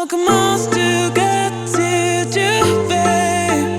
took months to get to you, babe.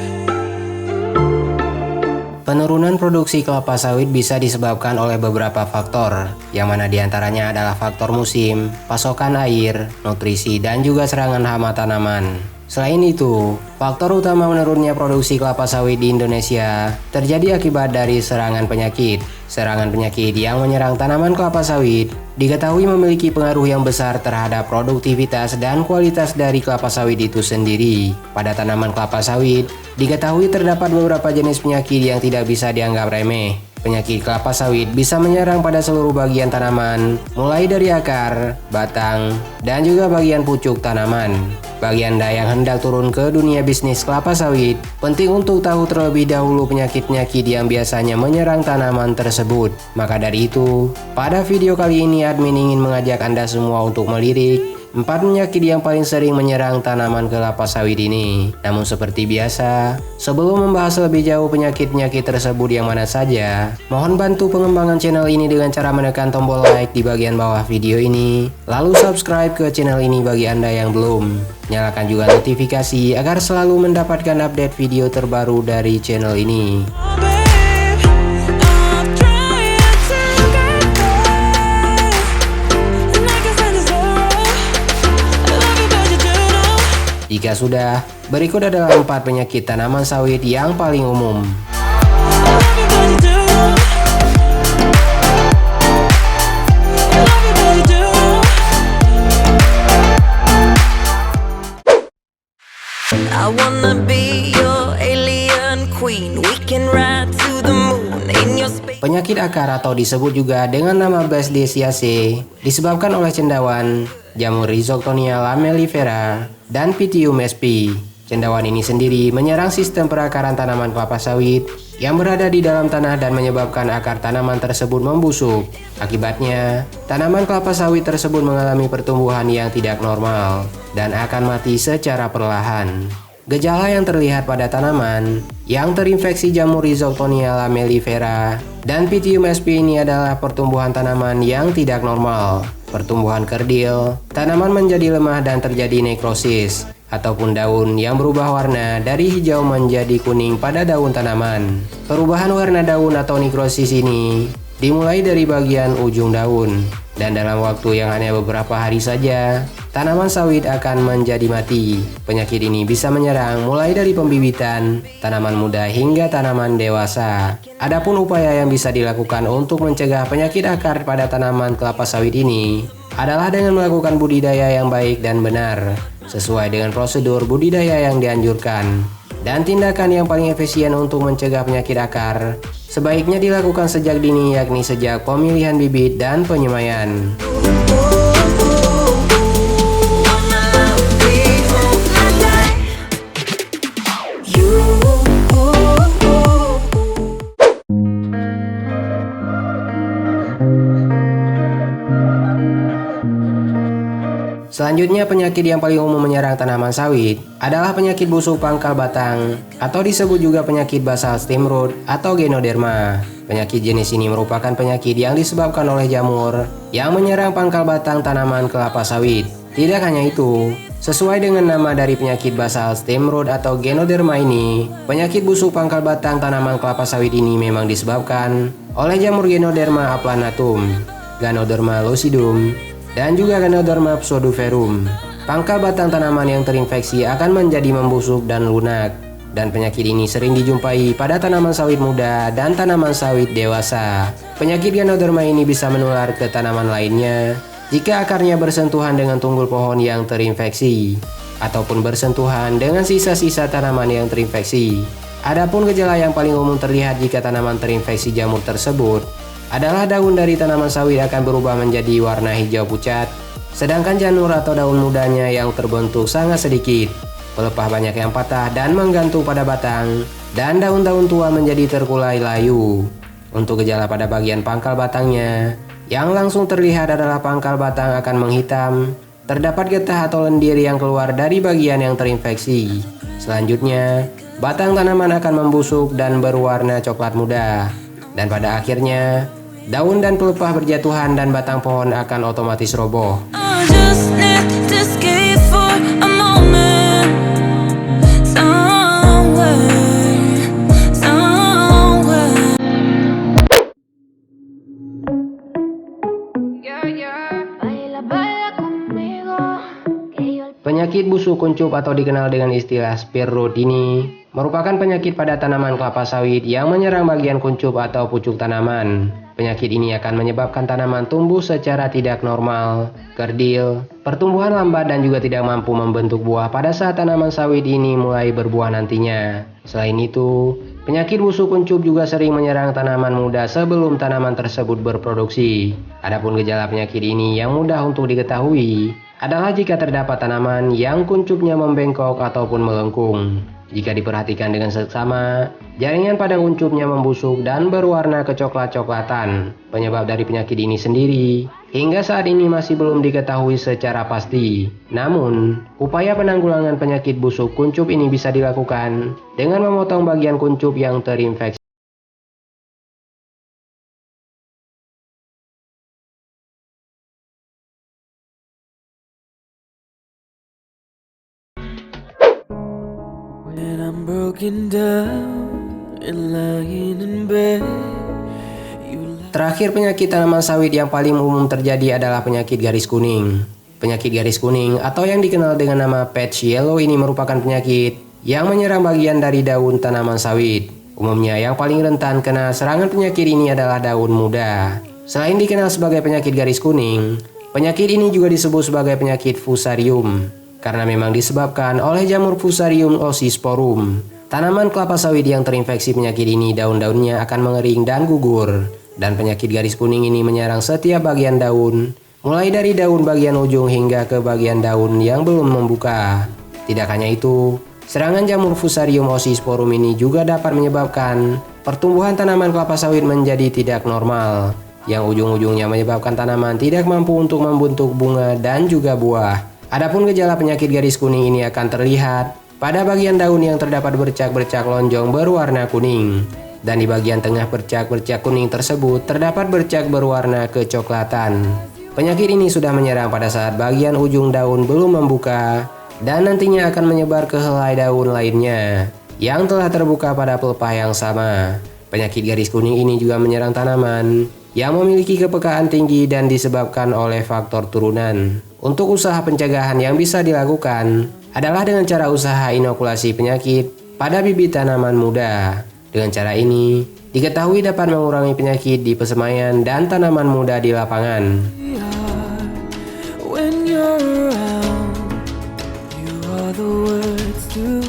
Penurunan produksi kelapa sawit bisa disebabkan oleh beberapa faktor, yang mana diantaranya adalah faktor musim, pasokan air, nutrisi, dan juga serangan hama tanaman. Selain itu, faktor utama menurunnya produksi kelapa sawit di Indonesia terjadi akibat dari serangan penyakit. Serangan penyakit yang menyerang tanaman kelapa sawit diketahui memiliki pengaruh yang besar terhadap produktivitas dan kualitas dari kelapa sawit itu sendiri. Pada tanaman kelapa sawit, diketahui terdapat beberapa jenis penyakit yang tidak bisa dianggap remeh. Penyakit kelapa sawit bisa menyerang pada seluruh bagian tanaman, mulai dari akar, batang, dan juga bagian pucuk tanaman. Bagi Anda yang hendak turun ke dunia bisnis kelapa sawit, penting untuk tahu terlebih dahulu penyakit-penyakit yang biasanya menyerang tanaman tersebut. Maka dari itu, pada video kali ini admin ingin mengajak Anda semua untuk melirik 4 penyakit yang paling sering menyerang tanaman kelapa sawit ini. Namun seperti biasa, sebelum membahas lebih jauh penyakit-penyakit tersebut yang mana saja, mohon bantu pengembangan channel ini dengan cara menekan tombol like di bagian bawah video ini. Lalu subscribe ke channel ini bagi Anda yang belum. Nyalakan juga notifikasi agar selalu mendapatkan update video terbaru dari channel ini. Jika sudah, berikut adalah 4 penyakit tanaman sawit yang paling umum. Penyakit akar atau disebut juga dengan nama Basdesiaceae disebabkan oleh cendawan, jamur Rhizoctonia lamellifera, dan Pythium sp. Cendawan ini sendiri menyerang sistem perakaran tanaman kelapa sawit yang berada di dalam tanah dan menyebabkan akar tanaman tersebut membusuk. Akibatnya, tanaman kelapa sawit tersebut mengalami pertumbuhan yang tidak normal dan akan mati secara perlahan. Gejala yang terlihat pada tanaman yang terinfeksi jamur Rhizoctonia lamellifera dan Pythium sp ini adalah pertumbuhan tanaman yang tidak normal, pertumbuhan kerdil, tanaman menjadi lemah dan terjadi nekrosis, ataupun daun yang berubah warna dari hijau menjadi kuning pada daun tanaman. Perubahan warna daun atau nekrosis ini dimulai dari bagian ujung daun, dan dalam waktu yang hanya beberapa hari saja, tanaman sawit akan menjadi mati. Penyakit ini bisa menyerang mulai dari pembibitan, tanaman muda hingga tanaman dewasa. Adapun upaya yang bisa dilakukan untuk mencegah penyakit akar pada tanaman kelapa sawit ini adalah dengan melakukan budidaya yang baik dan benar, sesuai dengan prosedur budidaya yang dianjurkan. Dan tindakan yang paling efisien untuk mencegah penyakit akar sebaiknya dilakukan sejak dini, yakni sejak pemilihan bibit dan penyemaian. Selanjutnya, penyakit yang paling umum menyerang tanaman sawit adalah penyakit busuk pangkal batang atau disebut juga penyakit basal stem rot atau Ganoderma. Penyakit jenis ini merupakan penyakit yang disebabkan oleh jamur yang menyerang pangkal batang tanaman kelapa sawit. Tidak hanya itu, sesuai dengan nama dari penyakit basal stem rot atau Ganoderma ini, penyakit busuk pangkal batang tanaman kelapa sawit ini memang disebabkan oleh jamur Ganoderma aplanatum, Ganoderma lucidum, dan juga Ganoderma pseudoverum. Pangkal batang tanaman yang terinfeksi akan menjadi membusuk dan lunak, dan penyakit ini sering dijumpai pada tanaman sawit muda dan tanaman sawit dewasa. Penyakit Ganoderma ini bisa menular ke tanaman lainnya jika akarnya bersentuhan dengan tunggul pohon yang terinfeksi, ataupun bersentuhan dengan sisa-sisa tanaman yang terinfeksi. Adapun gejala yang paling umum terlihat jika tanaman terinfeksi jamur tersebut adalah daun dari tanaman sawit akan berubah menjadi warna hijau pucat, sedangkan janur atau daun mudanya yang terbentuk sangat sedikit. Pelepah banyak yang patah dan menggantung pada batang, dan daun-daun tua menjadi terkulai layu. Untuk gejala pada bagian pangkal batangnya, yang langsung terlihat adalah pangkal batang akan menghitam, terdapat getah atau lendir yang keluar dari bagian yang terinfeksi. Selanjutnya, batang tanaman akan membusuk dan berwarna coklat muda. Dan pada akhirnya, daun dan pelepah berjatuhan dan batang pohon akan otomatis roboh. Penyakit busuk kuncup atau dikenal dengan istilah spear rot ini merupakan penyakit pada tanaman kelapa sawit yang menyerang bagian kuncup atau pucuk tanaman. Penyakit ini akan menyebabkan tanaman tumbuh secara tidak normal, kerdil, pertumbuhan lambat dan juga tidak mampu membentuk buah pada saat tanaman sawit ini mulai berbuah nantinya. Selain itu, penyakit busuk kuncup juga sering menyerang tanaman muda sebelum tanaman tersebut berproduksi. Adapun gejala penyakit ini yang mudah untuk diketahui adalah jika terdapat tanaman yang kuncupnya membengkok ataupun melengkung. Jika diperhatikan dengan seksama, jaringan pada kuncupnya membusuk dan berwarna kecoklat-coklatan. Penyebab dari penyakit ini sendiri hingga saat ini masih belum diketahui secara pasti. Namun, upaya penanggulangan penyakit busuk kuncup ini bisa dilakukan dengan memotong bagian kuncup yang terinfeksi. When I'm broken down and lying in bed, you Terakhir, penyakit tanaman sawit yang paling umum terjadi adalah penyakit garis kuning. Penyakit garis kuning atau yang dikenal dengan nama patch yellow ini merupakan penyakit yang menyerang bagian dari daun tanaman sawit. Umumnya yang paling rentan kena serangan penyakit ini adalah daun muda. Selain dikenal sebagai penyakit garis kuning, penyakit ini juga disebut sebagai penyakit fusarium karena memang disebabkan oleh jamur Fusarium oxysporum. Tanaman kelapa sawit yang terinfeksi penyakit ini daun-daunnya akan mengering dan gugur. Dan penyakit garis kuning ini menyerang setiap bagian daun, mulai dari daun bagian ujung hingga ke bagian daun yang belum membuka. Tidak hanya itu, serangan jamur Fusarium oxysporum ini juga dapat menyebabkan pertumbuhan tanaman kelapa sawit menjadi tidak normal, yang ujung-ujungnya menyebabkan tanaman tidak mampu untuk membentuk bunga dan juga buah. Adapun gejala penyakit garis kuning ini akan terlihat pada bagian daun yang terdapat bercak-bercak lonjong berwarna kuning. Dan di bagian tengah bercak-bercak kuning tersebut terdapat bercak berwarna kecoklatan. Penyakit ini sudah menyerang pada saat bagian ujung daun belum membuka dan nantinya akan menyebar ke helai daun lainnya yang telah terbuka pada pelepah yang sama. Penyakit garis kuning ini juga menyerang tanaman yang memiliki kepekaan tinggi dan disebabkan oleh faktor turunan. Untuk usaha pencegahan yang bisa dilakukan adalah dengan cara usaha inokulasi penyakit pada bibit tanaman muda. Dengan cara ini, diketahui dapat mengurangi penyakit di persemaian dan tanaman muda di lapangan. are when you're around. You are the words to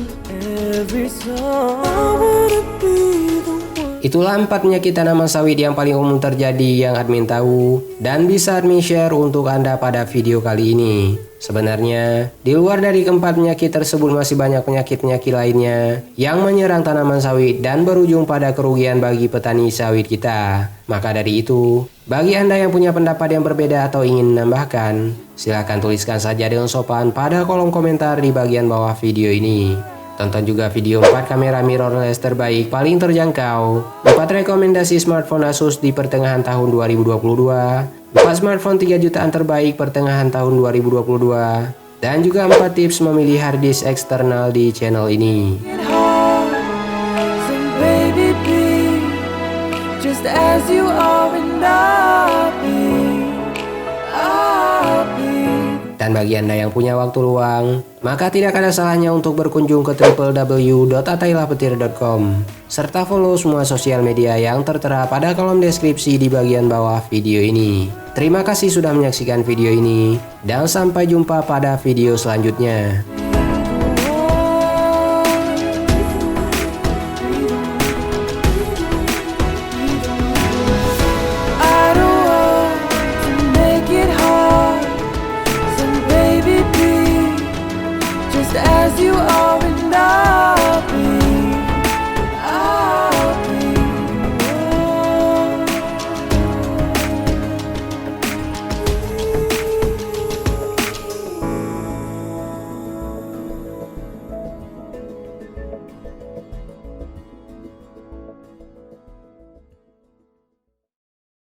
every song. I wanna be the one. Itulah 4 penyakit tanaman sawit yang paling umum terjadi yang admin tahu dan bisa admin share untuk Anda pada video kali ini. Sebenarnya, di luar dari keempat penyakit tersebut masih banyak penyakit-penyakit lainnya yang menyerang tanaman sawit dan berujung pada kerugian bagi petani sawit kita. Maka dari itu, bagi Anda yang punya pendapat yang berbeda atau ingin menambahkan, silahkan tuliskan saja dengan sopan pada kolom komentar di bagian bawah video ini. Tonton juga video 4 kamera mirrorless terbaik paling terjangkau, 4 rekomendasi smartphone Asus di pertengahan tahun 2022, 4 smartphone 3 jutaan terbaik pertengahan tahun 2022, dan juga 4 tips memilih harddisk eksternal di channel ini. Get hard, so baby be just as you are and I'll be. Dan bagi Anda yang punya waktu luang, maka tidak ada salahnya untuk berkunjung ke www.atailahpetir.com serta follow semua sosial media yang tertera pada kolom deskripsi di bagian bawah video ini. Terima kasih sudah menyaksikan video ini dan sampai jumpa pada video selanjutnya.